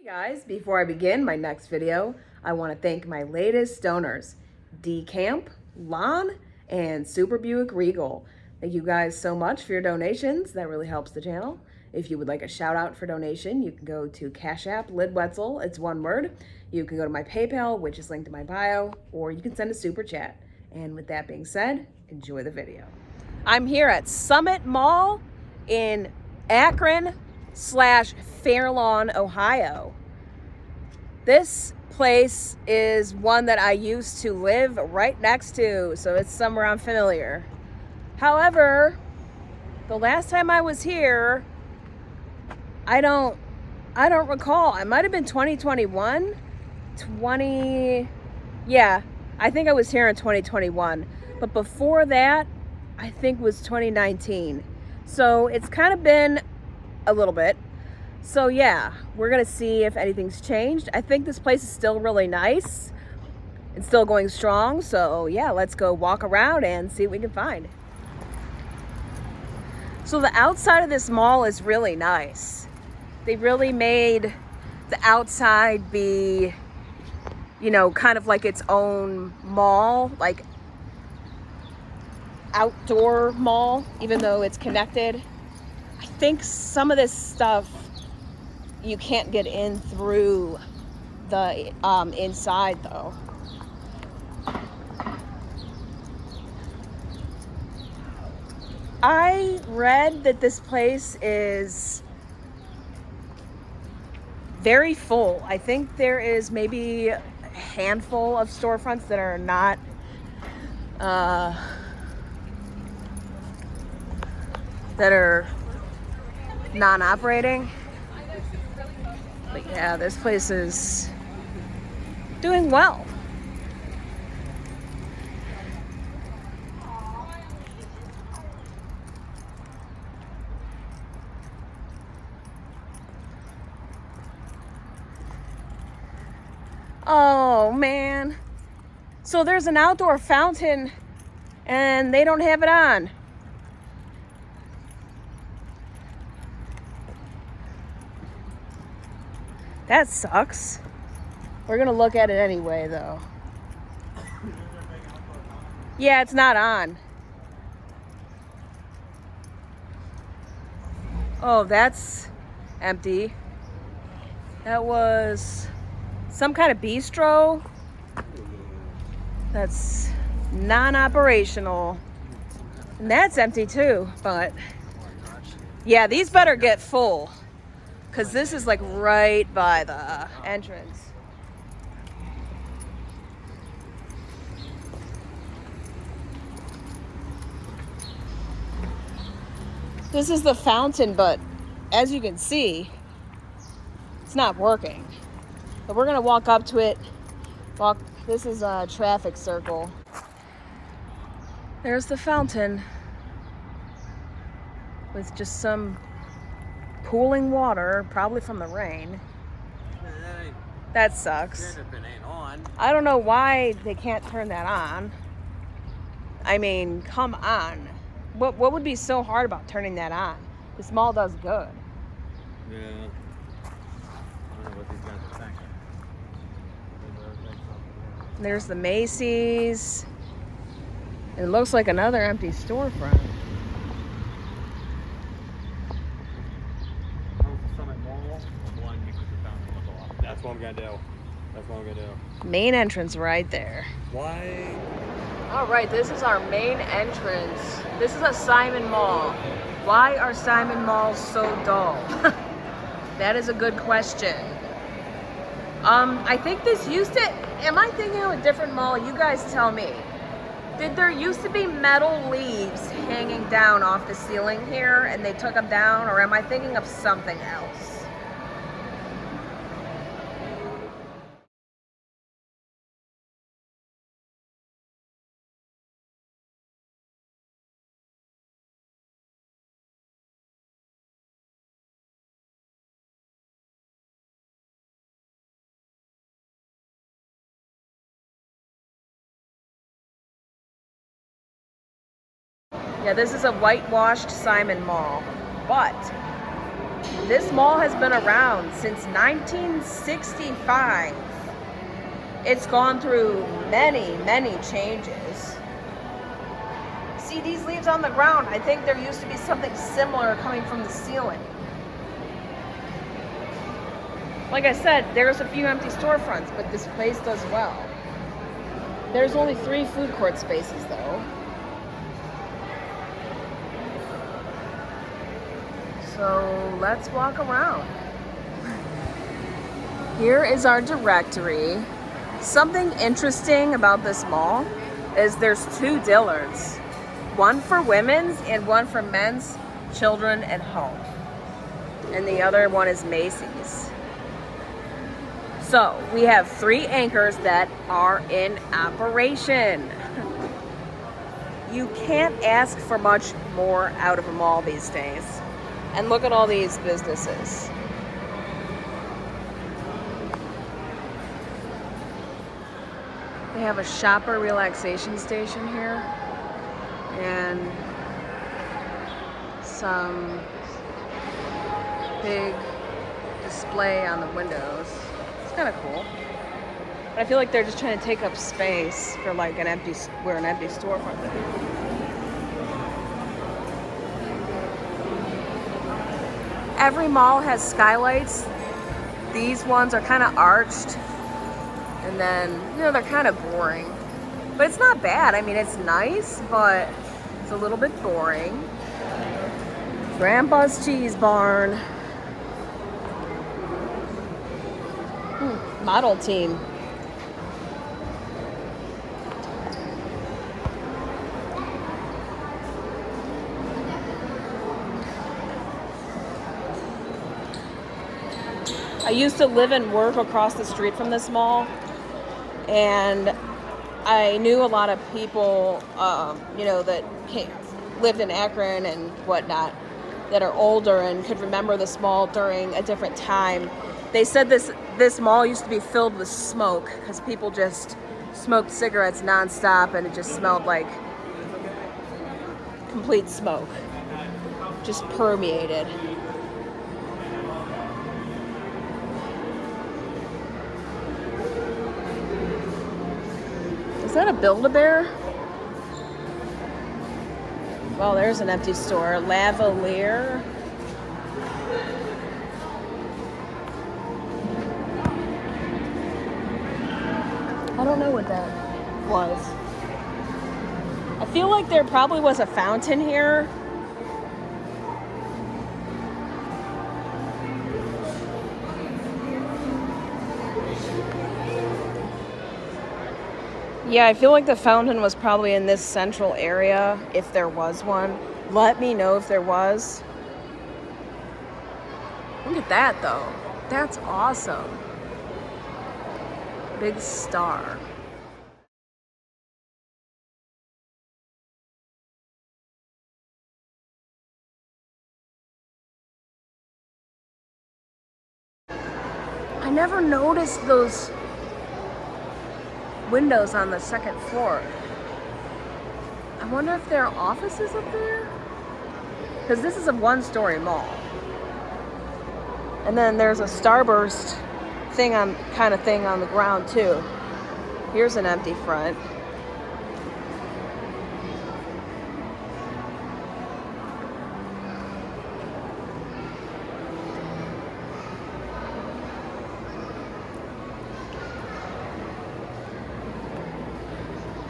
Guys, before I begin my next video, I want to thank my latest donors, D-Camp, Lon, and Super Buick Regal. Thank you guys so much for your donations. That really helps the channel. If you would like a shout out for donation, you can go to Cash App, Lidwetzel, it's one word. You can go to my PayPal, which is linked in my bio, or you can send a super chat. And with that being said, enjoy the video. I'm here at Summit Mall in Akron / Fairlawn, Ohio. This place is one that I used to live right next to, so it's somewhere I'm familiar. However, the last time I was here, I don't recall. It might have been 2021. Yeah, I think I was here in 2021. But before that, I think was 2019. So it's kind of been a little bit. So yeah, we're gonna see if anything's changed. I think this place is still really nice. It's still going strong. So yeah, let's go walk around and see what we can find. So the outside of this mall is really nice. They really made the outside be, you know, kind of like its own mall, like outdoor mall, even though it's connected. I think some of this stuff you can't get in through the inside though. I read that this place is very full. I think there is maybe a handful of storefronts that are not that are non-operating. But yeah, this place is doing well. Oh man. So there's an outdoor fountain and they don't have it on. That sucks. We're gonna look at it anyway though. Yeah, it's not on. Oh, that's empty. That was some kind of bistro. That's non-operational. And that's empty too, but yeah, these better get full. Because this is like right by the entrance. This is the fountain, but as you can see, it's not working. But we're gonna walk up to it. This is a traffic circle. There's the fountain with just some pooling water, probably from the rain. That sucks. I don't know why they can't turn that on. I mean, come on. What would be so hard about turning that on? This mall does good. Yeah. I don't know what these guys are thinking. There's the Macy's. It looks like another empty storefront. That's what I'm gonna do. That's what I'm gonna do. Main entrance right there. Why? All right, this is our main entrance. This is a Simon Mall. Why are Simon malls so dull? That is a good question. I think this used to, am I thinking of a different mall? You guys tell me. Did there used to be metal leaves hanging down off the ceiling here and they took them down, or am I thinking of something else? Yeah, this is a whitewashed Simon Mall, but This mall has been around since 1965. It's gone through many, many changes. See these leaves on the ground? I think there used to be something similar coming from the ceiling. Like I said, there's a few empty storefronts, but this place does well. There's only 3 food court spaces though. So let's walk around. Here is our directory. Something interesting about this mall is there's 2 Dillards. One for women's and one for men's, children, and home. And the other one is Macy's. So we have 3 anchors that are in operation. You can't ask for much more out of a mall these days. And look at all these businesses. They have a shopper relaxation station here and some big display on the windows. It's kind of cool. But I feel like they're just trying to take up space for like an empty storefront is. Every mall has skylights. These ones are kind of arched. And then, you know, they're kind of boring. But it's not bad. I mean, it's nice, but it's a little bit boring. Grandpa's Cheese Barn. Model team. I used to live and work across the street from this mall, and I knew a lot of people, you know, that lived in Akron and whatnot, that are older and could remember this mall during a different time. They said this mall used to be filled with smoke because people just smoked cigarettes nonstop, and it just smelled like complete smoke, just permeated. Is that a Build-A-Bear? Well, there's an empty store. Lavalier. I don't know what that was. I feel like there probably was a fountain here. Yeah, I feel like the fountain was probably in this central area, if there was one. Let me know if there was. Look at that, though. That's awesome. Big star. I never noticed those windows on the second floor. I wonder if there are offices up there? Because this is a one-story mall. And then there's a Starburst kind of thing on the ground too. Here's an empty front.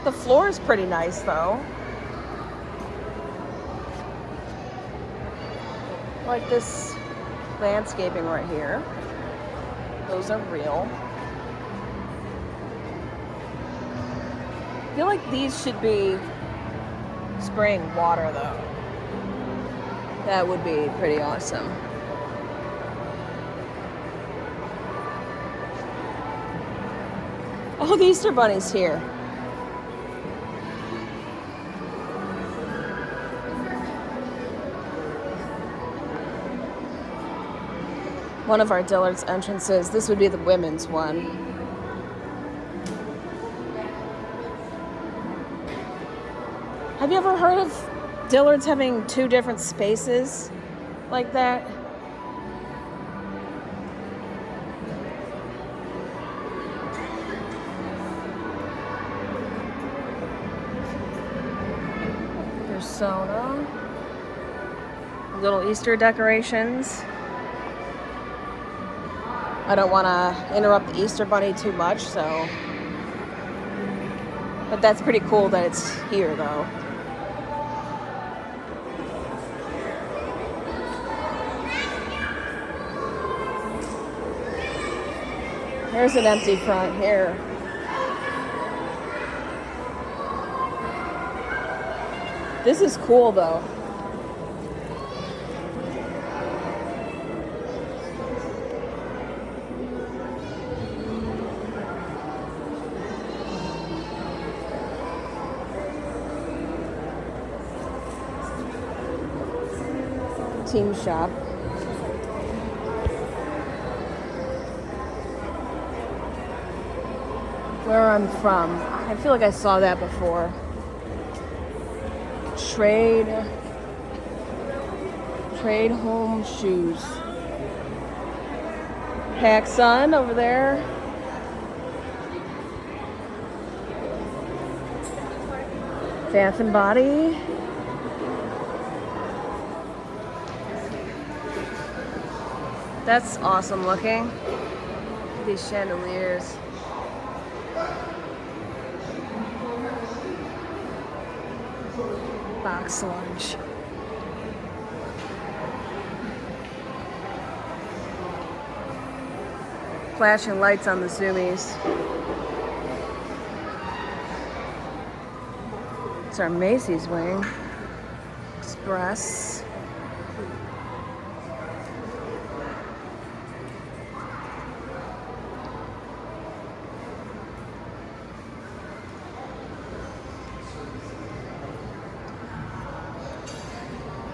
The floor is pretty nice though. Like this landscaping right here. Those are real. I feel like these should be spraying water though. That would be pretty awesome. Oh, the Easter Bunny's here. One of our Dillard's entrances. This would be the women's one. Have you ever heard of Dillard's having 2 different spaces like that? persona. Little Easter decorations. I don't want to interrupt the Easter bunny too much, so. But that's pretty cool that it's here, though. There's an empty front here. This is cool, though. Team shop. Where I'm from, I feel like I saw that before. Trade home shoes. PacSun over there. Bath and Body. That's awesome looking. These chandeliers. Box lunch. Flashing lights on the zoomies. It's our Macy's wing. Express.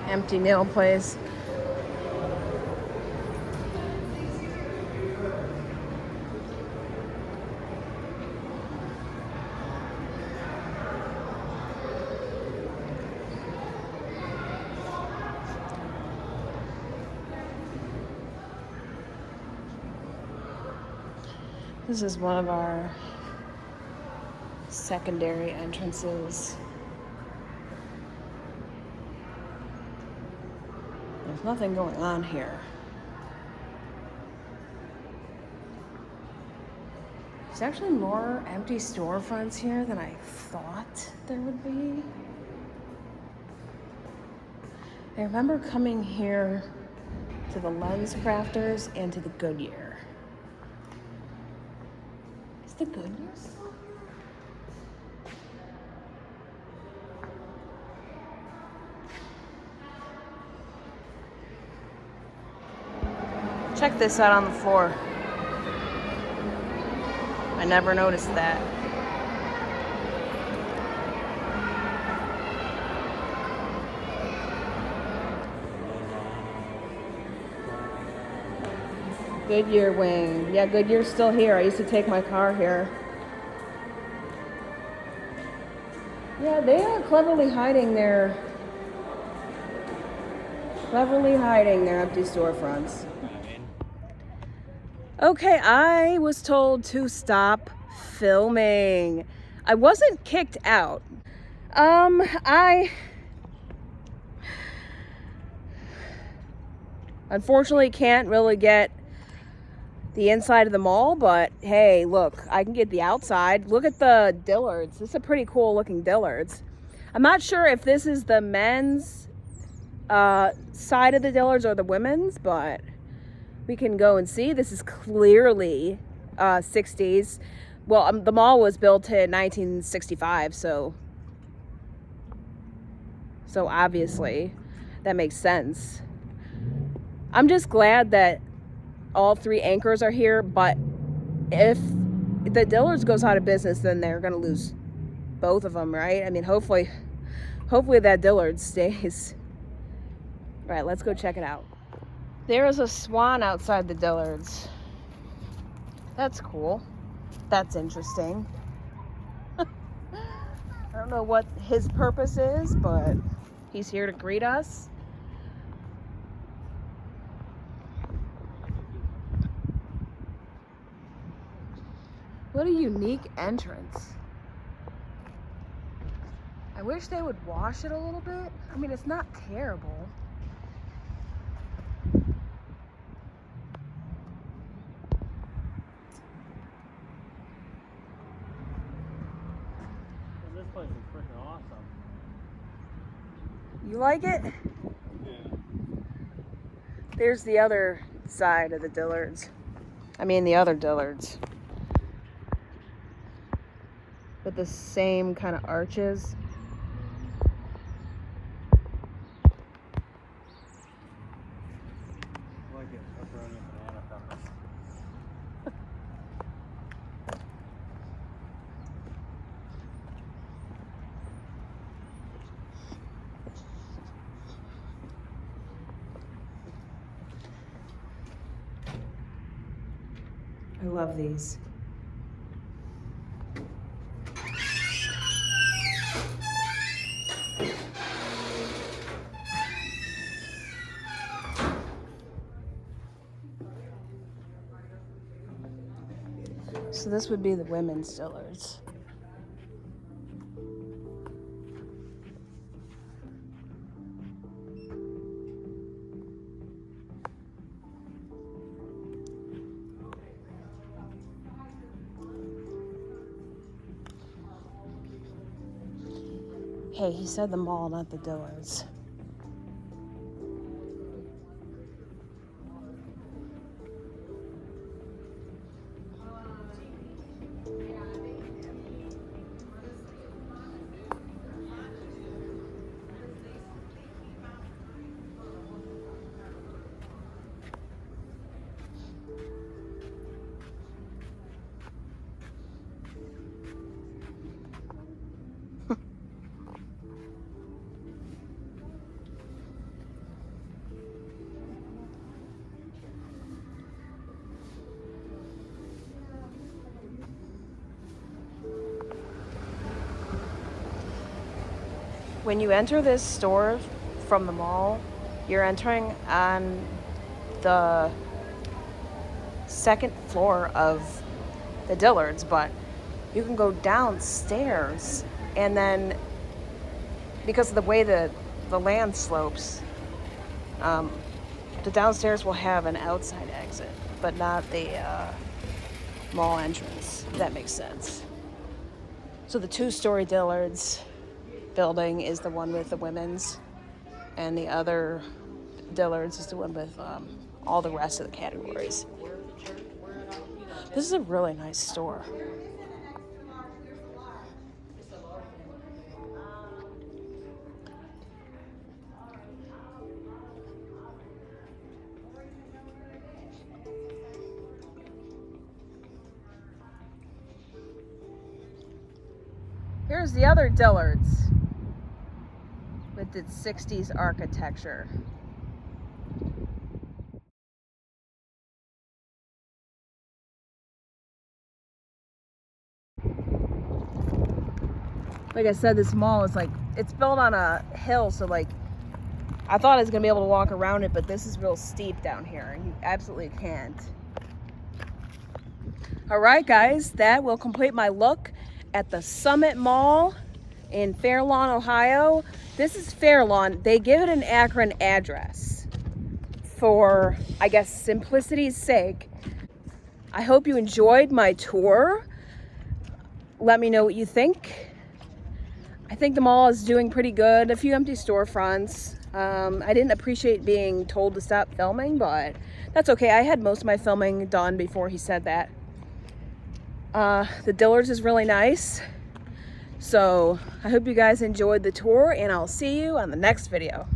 Empty nail place. This is one of our secondary entrances. There's nothing going on here. There's actually more empty storefronts here than I thought there would be. I remember coming here to the Lens Crafters and to the Goodyear. Is the Goodyear still here? Check this out on the floor. I never noticed that. Goodyear wing. Yeah, Goodyear's still here. I used to take my car here. Yeah, they are cleverly hiding their empty storefronts. Okay, I was told to stop filming. I wasn't kicked out. I unfortunately can't really get the inside of the mall, but hey, look, I can get the outside. Look at the Dillards. This is a pretty cool looking Dillards. I'm not sure if this is the men's side of the Dillards or the women's, but we can go and see. This is clearly 60s. Well, the mall was built in 1965, so obviously that makes sense. I'm just glad that all three anchors are here, but if the Dillards goes out of business, then they're going to lose both of them, right? I mean, hopefully that Dillards stays. All right, let's go check it out. There is a swan outside the Dillards. That's cool. That's interesting. I don't know what his purpose is, but he's here to greet us. What a unique entrance. I wish they would wash it a little bit. I mean, it's not terrible. This place is freaking awesome. You like it? Yeah. There's the other side of the Dillards. I mean, the other Dillards. With the same kind of arches. I like it. Pepperoni and banana peppers. I love these. So this would be the women's Dillards. Hey, he said the mall, not the Dillards. When you enter this store from the mall, you're entering on the second floor of the Dillards, but you can go downstairs, and then because of the way the land slopes, the downstairs will have an outside exit, but not the mall entrance, if that makes sense. So the two-story Dillards building is the one with the women's, and the other Dillards is the one with all the rest of the categories. This is a really nice store. Here's the other Dillards with its 60s architecture. Like I said, this mall is like, it's built on a hill, so like, I thought I was gonna be able to walk around it, but this is real steep down here, and you absolutely can't. All right, guys, that will complete my look at the Summit Mall in Fairlawn, Ohio. This is Fairlawn. They give it an Akron address for, I guess, simplicity's sake. I hope you enjoyed my tour. Let me know what you think. I think the mall is doing pretty good. A few empty storefronts. I didn't appreciate being told to stop filming, but that's okay. I had most of my filming done before he said that. The Dillards is really nice. So I hope you guys enjoyed the tour, and I'll see you on the next video.